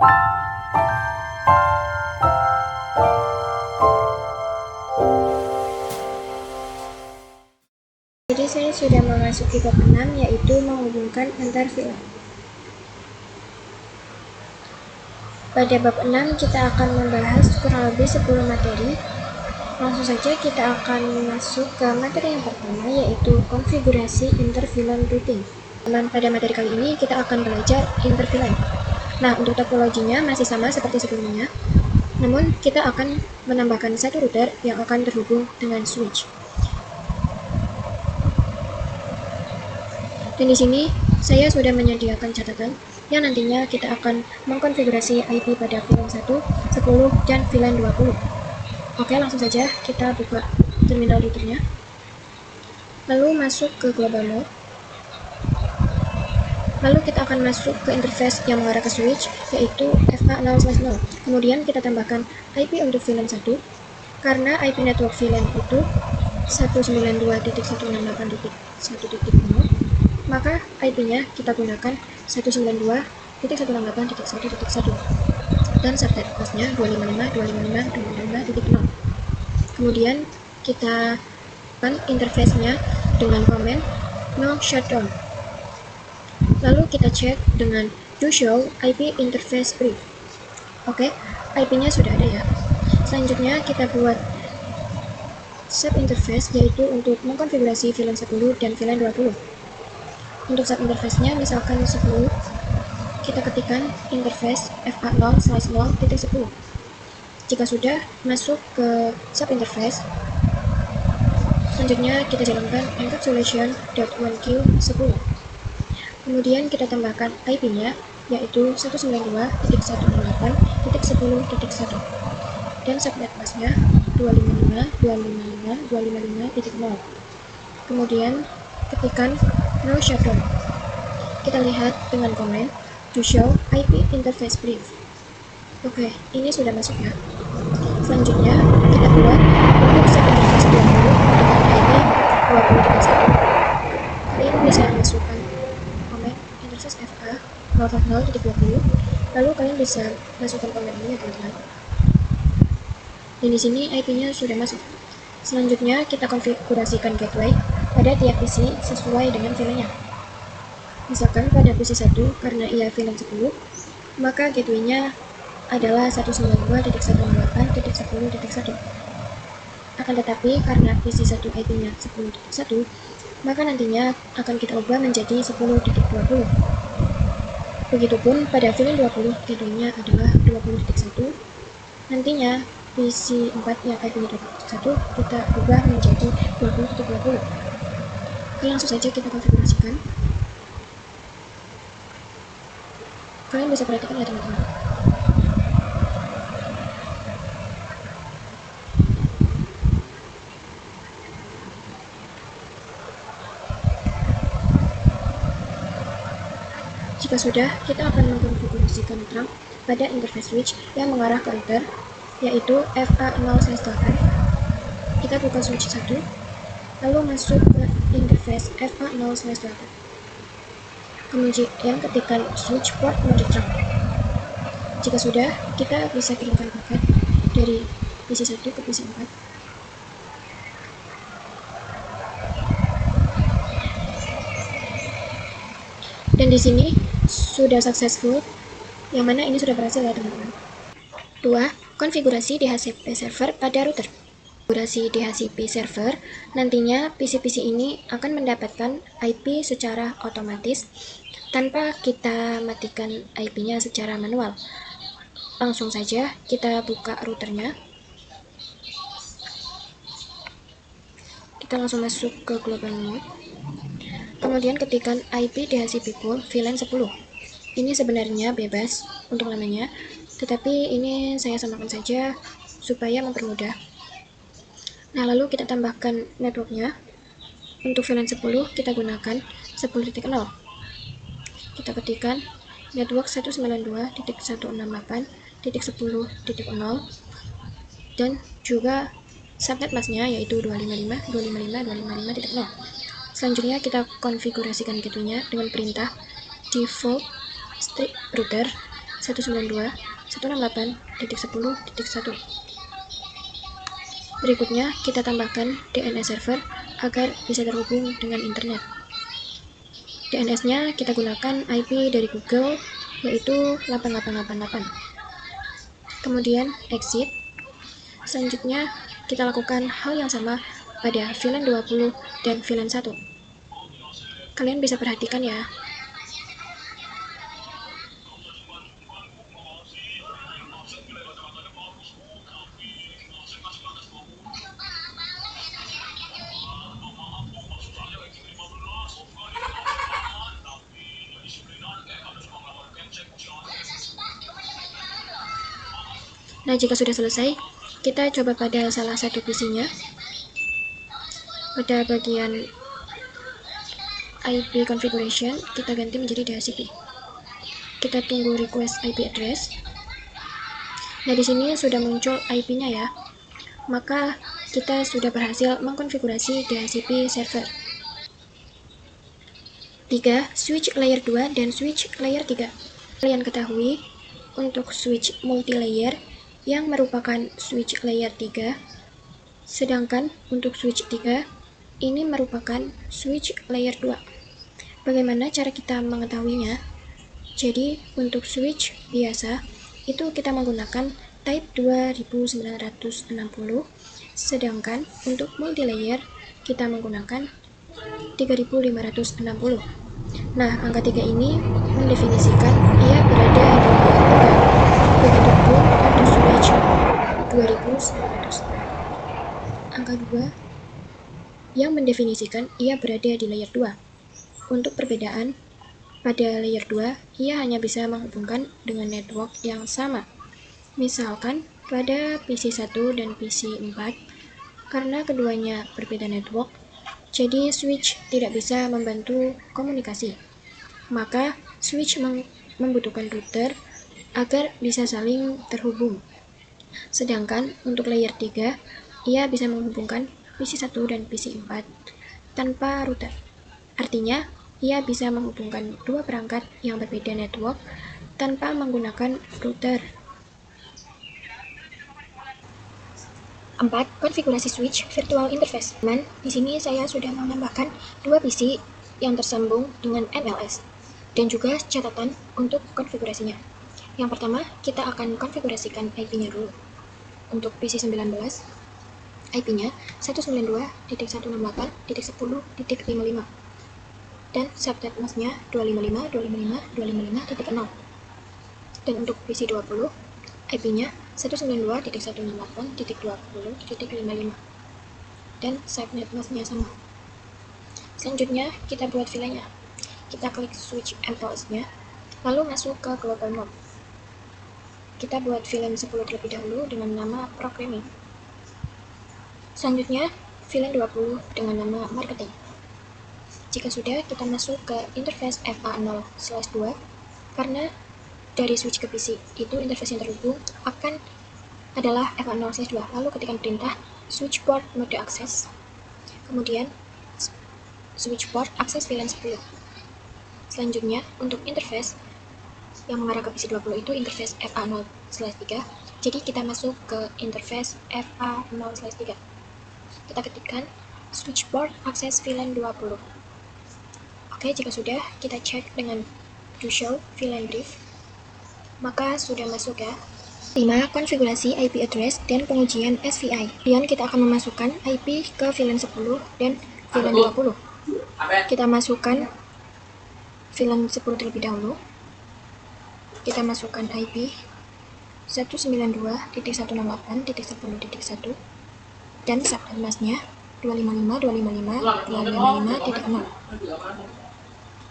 Jadi saya sudah memasuki bab 6, yaitu menghubungkan antar VLAN. Pada bab 6 kita akan membahas kurang lebih 10 materi. Langsung saja kita akan masuk ke materi yang pertama, yaitu konfigurasi inter-VLAN routing. Pada materi kali ini kita akan belajar inter-VLAN. Nah, untuk topologinya masih sama seperti sebelumnya, namun kita akan menambahkan satu router yang akan terhubung dengan switch. Dan di sini saya sudah menyediakan catatan yang nantinya kita akan mengkonfigurasi IP pada VLAN 1, 10, dan VLAN 20. Oke, langsung saja kita buka terminal routernya. Lalu masuk ke global mode. Lalu kita akan masuk ke interface yang mengarah ke switch, yaitu FA0/0. Kemudian kita tambahkan IP untuk VLAN 1, karena IP network VLAN itu 192.168.1.0, maka IP-nya kita gunakan 192.168.1.1 dan subnet busnya 255.255.255.0. Kemudian kita interface-nya dengan komen no shutdown. Lalu kita cek dengan do show IP interface brief. Oke, IP-nya sudah ada ya. Selanjutnya kita buat sub interface, yaitu untuk mengkonfigurasi VLAN 10 dan VLAN 20. Untuk sub interface-nya misalkan 10, kita ketikkan interface FA0/0.10. Jika sudah masuk ke sub interface, selanjutnya kita jalankan encapsulation.1q10. Kemudian kita tambahkan IP-nya, yaitu 192.168.10.1 dan subnet busnya 255.255.255.0. Kemudian ketikkan no shutdown. Kita lihat dengan komen to show IP interface brief. Oke, ini sudah masuk ya. Selanjutnya kita buat untuk sub interface 20 dengan IP 20.1. Kalian bisa masukkan komen interface FA 0.0.20. Lalu kalian bisa masukkan komen ini ya teman-teman. Dan di sini IP-nya sudah masuk. Selanjutnya kita konfigurasikan gateway pada tiap PC sesuai dengan VLAN-nya. Misalkan pada PC 1, karena ia VLAN 10, maka gateway-nya adalah 192.168.10.1. Akan tetapi karena PC 1 IP-nya 10.1, maka nantinya akan kita ubah menjadi 10.20. Begitupun pada VLAN 20, gateway-nya adalah 20.1. Nantinya PC 4 yang IP-nya 21 kita ubah menjadi 20.20. Langsung saja kita konfigurasikan. Kalian bisa perhatikan ya teman-teman. Jika sudah, kita akan mengkonfigurasikan trunk pada interface switch yang mengarah ke router, yaitu FA0/8. Kita buka switch 1, lalu masuk ke interface FA0/8. Kemudian ketikkan switch port mode trunk. Jika sudah, kita bisa kirimkan paket dari PC 1 ke PC 4. Dan di sini sudah successful, yang mana ini sudah berhasil ya teman-teman. 2. Konfigurasi DHCP server pada router. Konfigurasi DHCP server, nantinya PC-PC ini akan mendapatkan IP secara otomatis tanpa kita matikan IP-nya secara manual. Langsung saja kita buka routernya. Kita langsung masuk ke global mode. Kemudian ketikkan IP DHCP pool VLAN 10. Ini sebenarnya bebas untuk namanya, tetapi ini saya samakan saja supaya mempermudah. Nah, lalu kita tambahkan networknya. Untuk VLAN 10 kita gunakan 10.0. Kita ketikkan network 192.168.10.0 dan juga subnet masknya yaitu 255.255.255.0. Selanjutnya kita konfigurasikan gateway-nya dengan perintah default strip router 192.168.10.1. Berikutnya, kita tambahkan DNS server agar bisa terhubung dengan internet. DNS-nya kita gunakan IP dari Google, yaitu 8888. Kemudian exit. Selanjutnya, kita lakukan hal yang sama pada VLAN 20 dan VLAN 1. Kalian bisa perhatikan ya. Nah, jika sudah selesai, kita coba pada salah satu PC-nya. Pada bagian IP configuration, kita ganti menjadi DHCP. Kita tunggu request IP address. Nah, di sini sudah muncul IP-nya ya. Maka kita sudah berhasil mengkonfigurasi DHCP server. 3. Switch layer 2 dan switch layer 3. Kalian ketahui, untuk switch multilayer yang merupakan switch layer 3, sedangkan untuk switch 3 ini merupakan switch layer 2. Bagaimana cara kita mengetahuinya? Jadi untuk switch biasa itu kita menggunakan type 2960, sedangkan untuk multilayer kita menggunakan 3560. Nah, angka 3 ini mendefinisikan ia berada di layer 3. Begitupun untuk switch 2900. Angka 2 yang mendefinisikan ia berada di layer 2. Untuk perbedaan, pada layer 2 ia hanya bisa menghubungkan dengan network yang sama. Misalkan pada PC 1 dan PC 4, karena keduanya berbeda network, jadi switch tidak bisa membantu komunikasi. Maka switch membutuhkan router agar bisa saling terhubung. Sedangkan untuk layer 3, ia bisa menghubungkan PC 1 dan PC 4 tanpa router. Artinya, ia bisa menghubungkan dua perangkat yang berbeda network tanpa menggunakan router. 4. Konfigurasi switch virtual interface. Di sini saya sudah menambahkan dua PC yang tersambung dengan MLS dan juga catatan untuk konfigurasinya. Yang pertama, kita akan konfigurasikan IP-nya dulu. Untuk PC 19, IP-nya 192.168.10.55 dan subnet mask-nya 255.255.255.0. Dan untuk PC 20, IP-nya 192.168.20.55 dan subnet mask-nya sama. Selanjutnya, kita buat VLAN-nya. Kita klik switch MLS-nya, lalu masuk ke global mode. Kita buat VLAN 10 terlebih dahulu dengan nama programming. Selanjutnya, VLAN 20 dengan nama marketing. Jika sudah, kita masuk ke interface FA0/2, karena dari switch ke PC itu interface yang terhubung akan adalah FA0/2. Lalu ketikkan perintah switch port mode access, kemudian switch port akses VLAN 10. Selanjutnya, untuk interface yang mengarah ke PC 20 itu interface FA0/3. Jadi kita masuk ke interface FA0/3. Kita ketikkan switch port akses VLAN 20. Oke, jika sudah, kita cek dengan do show VLAN brief. Maka sudah masuk ya. 5. Konfigurasi IP address dan pengujian SVI. Kemudian kita akan memasukkan IP ke VLAN 10 dan VLAN 20. Kita masukkan VLAN 10 terlebih dahulu. Kita masukkan IP 192.168.10.1 dan subnet mask-nya 255.255.255.0.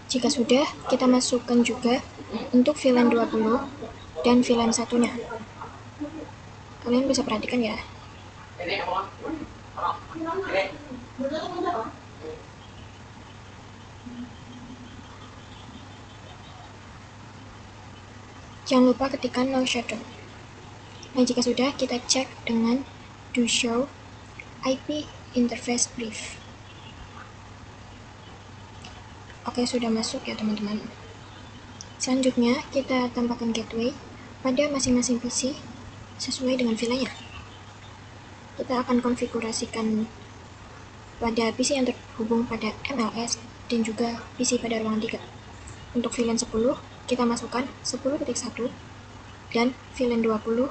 Jika sudah, kita masukkan juga untuk VLAN 20 dan VLAN 1-nya. Kalian bisa perhatikan ya. Jangan lupa ketikkan no shutdown. Nah, jika sudah, kita cek dengan do show IP interface brief. Oke, sudah masuk ya teman-teman. Selanjutnya, kita tambahkan gateway pada masing-masing PC sesuai dengan VLAN-nya. Kita akan konfigurasikan pada PC yang terhubung pada MLS dan juga PC pada ruangan 3. Untuk VLAN 10, kita masukkan 10.1 dan VLAN 20,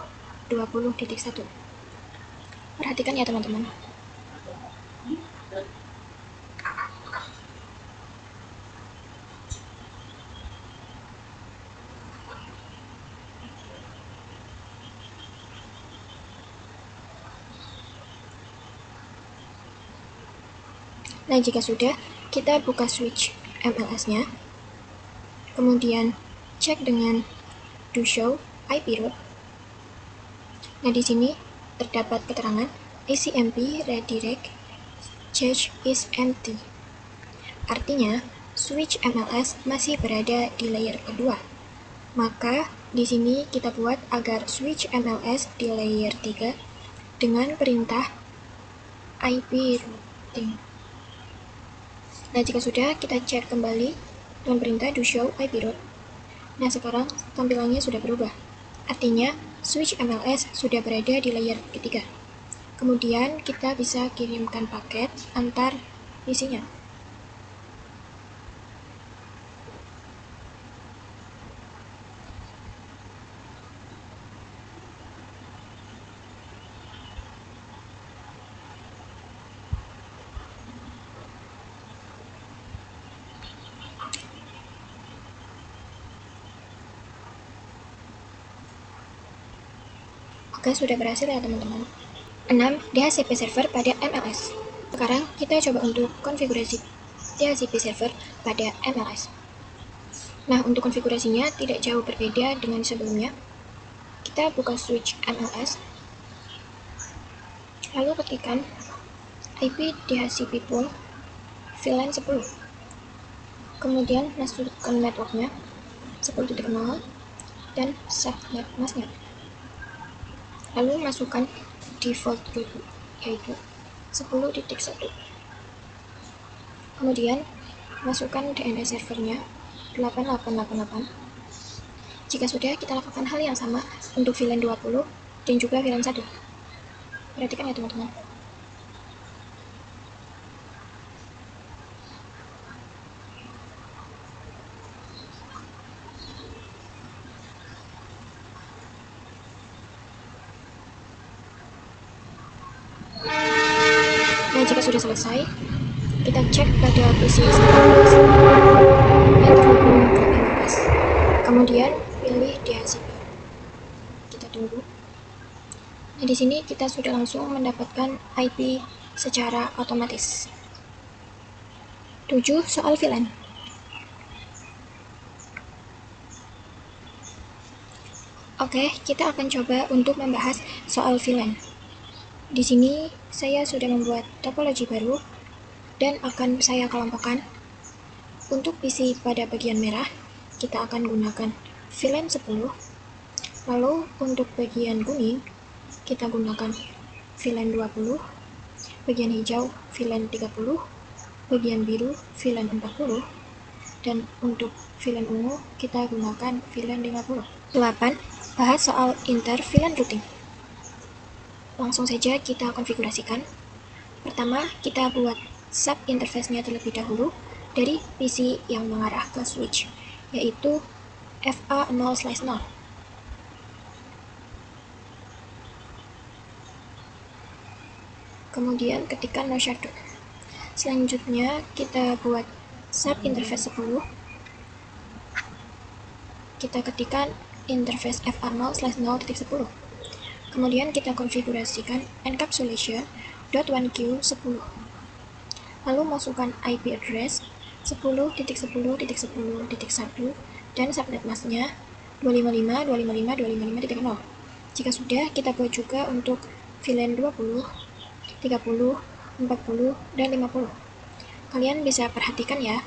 20.1. Perhatikan ya teman-teman. Nah, jika sudah, kita buka switch MLS-nya, kemudian cek dengan do show IP route. Nah, di sini terdapat keterangan ACMP redirect cache is empty. Artinya, switch MLS masih berada di layer kedua. Maka, di sini kita buat agar switch MLS di layer 3 dengan perintah IP routing. Nah, jika sudah, kita cek kembali dengan perintah do show IP route. Nah, sekarang tampilannya sudah berubah. Artinya, switch MLS sudah berada di layer ketiga. Kemudian, kita bisa kirimkan paket antar PC-nya. Oke, sudah berhasil ya teman-teman. 6. DHCP server pada MLS. Sekarang kita coba untuk konfigurasi DHCP server pada MLS. Nah, untuk konfigurasinya tidak jauh berbeda dengan sebelumnya. Kita buka switch MLS, lalu ketikkan IP DHCP pool VLAN 10. Kemudian masukkan networknya 10.0 dan subnet masknya. Lalu masukkan default root yaitu 10.1. Kemudian masukkan DNS servernya 8888. Jika sudah, kita lakukan hal yang sama untuk VLAN 20 dan juga VLAN 1. Perhatikan ya teman-teman. Nah, jika sudah selesai, kita cek pada PC yang terhubung ke MLS. Kemudian pilih DHCP. Kita tunggu. Nah, di sini kita sudah langsung mendapatkan IP secara otomatis. 7. Soal VLAN. Oke, kita akan coba untuk membahas soal VLAN. Di sini saya sudah membuat topologi baru dan akan saya kelompokkan. Untuk PC pada bagian merah, kita akan gunakan VLAN 10. Lalu untuk bagian kuning, kita gunakan VLAN 20. Bagian hijau VLAN 30. Bagian biru VLAN 40. Dan untuk VLAN ungu, kita gunakan VLAN 50. 8. Bahas soal inter VLAN routing. Langsung saja kita konfigurasikan. Pertama, kita buat sub interface-nya terlebih dahulu dari PC yang mengarah ke switch, yaitu FA0/0. Kemudian ketikkan no shutdown. Selanjutnya kita buat sub interface 10. Kita ketikkan interface FA0/0.10. Kemudian kita konfigurasikan encapsulation.1q10. Lalu masukkan IP address 10.10.10.1 dan subnet masknya 255.255.255.0. Jika sudah, kita buat juga untuk VLAN 20, 30, 40, dan 50. Kalian bisa perhatikan ya.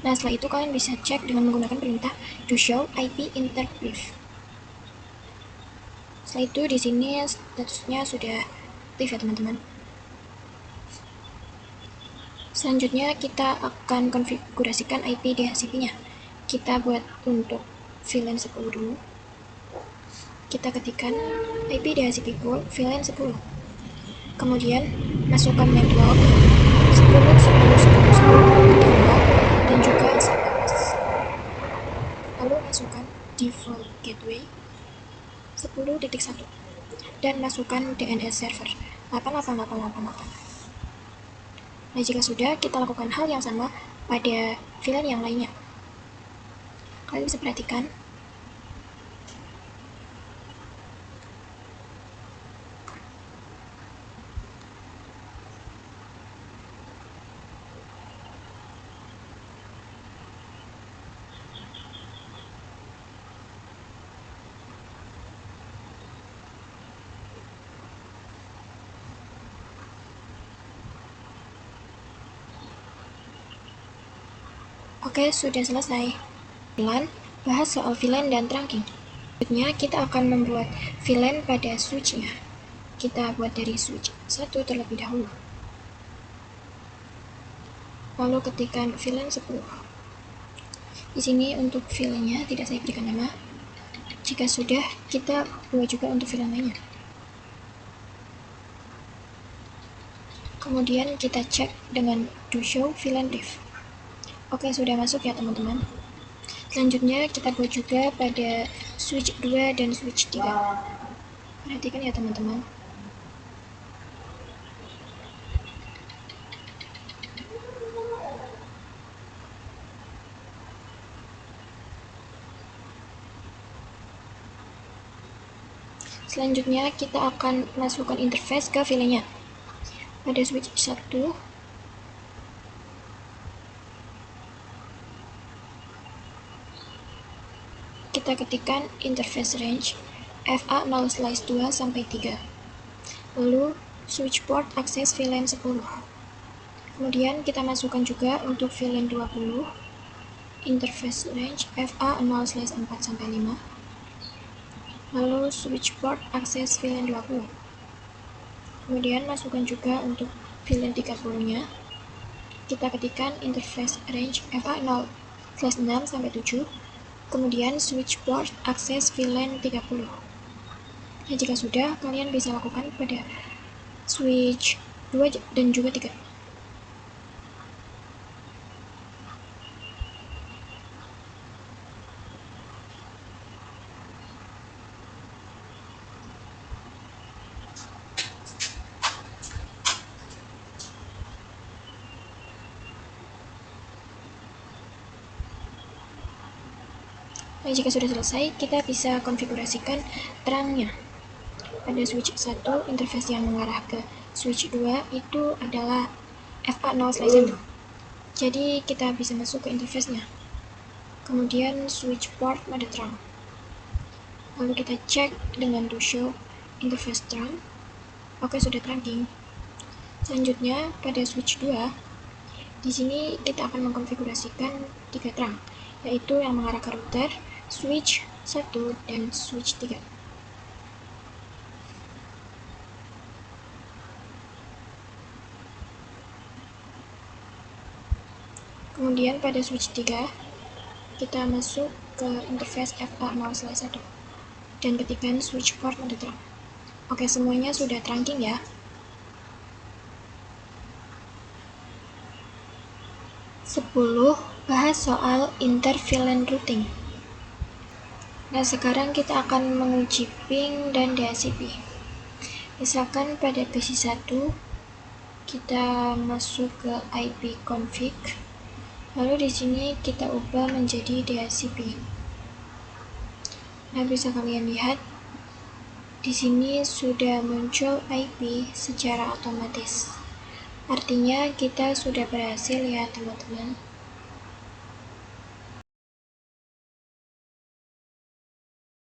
Nah, setelah itu kalian bisa cek dengan menggunakan perintah do show IP interbrief. Setelah itu di sini statusnya sudah aktif ya teman-teman. Selanjutnya kita akan konfigurasikan IP DHCP-nya. Kita buat untuk VLAN 10 dulu. Kita ketikkan IP DHCP pool VLAN 10. Kemudian masukkan network 10.10.10.10 dan juga SMS. Lalu masukkan default gateway 10.1 dan masukkan DNS server 88888. Nah, jika sudah, kita lakukan hal yang sama pada VLAN yang lainnya. Kalian bisa perhatikan. Oke, sudah selesai. Bahas soal VLAN dan trunking. Selanjutnya, kita akan membuat VLAN pada switch-nya. Kita buat dari switch 1 terlebih dahulu. Lalu ketikkan VLAN 10. Di sini untuk VLAN-nya tidak saya berikan nama. Jika sudah, kita buat juga untuk VLAN lainnya. Kemudian kita cek dengan do show VLAN brief. Oke, sudah masuk ya teman-teman. Selanjutnya kita buat juga pada switch 2 dan switch 3. Perhatikan ya teman-teman. Selanjutnya kita akan masukkan interface ke VLAN-nya. Pada switch 1, kita ketikkan interface range FA0/2 sampai 3. Lalu switch port akses VLAN 10. Kemudian kita masukkan juga untuk VLAN 20 interface range FA0/4 sampai 5. Lalu switch port akses VLAN 20. Kemudian masukkan juga untuk VLAN 30-nya. Kita ketikkan interface range FA0/6 sampai 7. Kemudian switch port akses VLAN 30. Nah, jika sudah, kalian bisa lakukan pada switch 2 dan juga 3. Nah, jika sudah selesai, kita bisa konfigurasikan terangnya. Pada switch 1, interface yang mengarah ke switch 2 itu adalah FA0/1. Jadi kita bisa masuk ke interface-nya. Kemudian switch port mode terang. Lalu kita cek dengan do show interface terang. Oke, sudah trunking. Selanjutnya pada switch 2, di sini kita akan mengkonfigurasikan 3 terang, yaitu yang mengarah ke router, switch 1, dan switch 3. Kemudian pada switch 3, kita masuk ke interface FA0/1 dan ketikkan switch port mode terang. Oke, semuanya sudah trunking ya. Bahas soal inter-VLAN routing. Nah, sekarang kita akan menguji ping dan DHCP. Misalkan pada PC 1, kita masuk ke IP config. Lalu di sini kita ubah menjadi DHCP. Nah, bisa kalian lihat di sini sudah muncul IP secara otomatis. Artinya kita sudah berhasil ya teman-teman.